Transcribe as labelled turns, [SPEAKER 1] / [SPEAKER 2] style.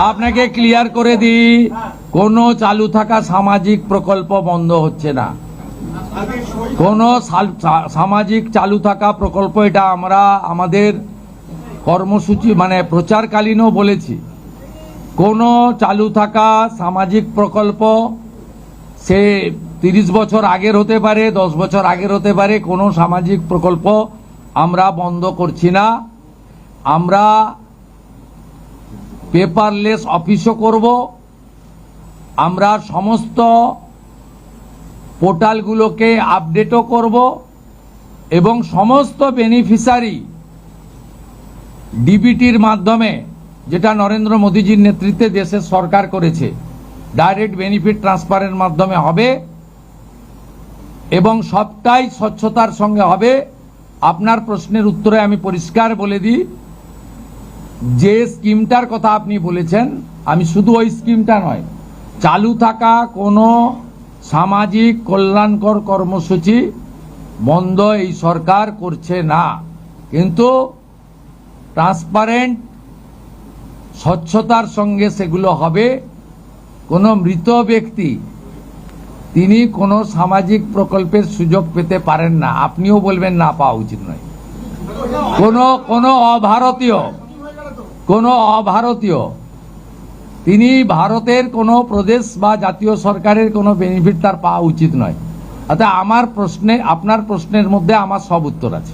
[SPEAKER 1] আপনাকে ক্লিয়ার করে দিই, কোনো চালু থাকা সামাজিক প্রকল্প বন্ধ হচ্ছে না। কোনো সামাজিক চালু থাকা প্রকল্প, এটা আমরা আমাদের কর্মসূচি মানে প্রচারকালীনও বলেছি, কোনো চালু থাকা সামাজিক প্রকল্প সে 30 বছর আগের হতে পারে, 10 বছর আগের হতে পারে, কোনো সামাজিক প্রকল্প আমরা বন্ধ করছি না। আমরা পেপারলেস অফিসও করব, আমরা সমস্ত পোর্টালগুলোকে আপডেটও করব এবং সমস্ত বেনিফিশিয়ারি ডিবিটির মাধ্যমে, যেটা নরেন্দ্র মোদীজির নেতৃত্বে দেশের সরকার করেছে, ডাইরেক্ট বেনিফিট ট্রান্সফারের মাধ্যমে হবে এবং সবটাই স্বচ্ছতার সঙ্গে হবে। আপনার প্রশ্নের উত্তরে আমি পরিষ্কার বলে দিই, যে স্কিমটার কথা আপনি বলেছেন, আমি শুধু ওই স্কিমটা নয়, চালু থাকা কোনো সামাজিক কল্যাণকর কর্মসূচি বন্ধ এই সরকার করছে না, কিন্তু ট্রান্সপারেন্ট স্বচ্ছতার সঙ্গে সেগুলো হবে। কোনো মৃত ব্যক্তি তিনি কোনো সামাজিক প্রকল্পের সুযোগ পেতে পারেন না, আপনিও বলবেন না পাওয়া উচিত নয়। কোনো অভারতীয় তিনি ভারতের কোনো প্রদেশ বা জাতীয় সরকারের কোনো বেনিফিট তার পাওয়া উচিত নয়। অর্থাৎ আমার প্রশ্নে, আপনার প্রশ্নের মধ্যে আমার সব উত্তর আছে।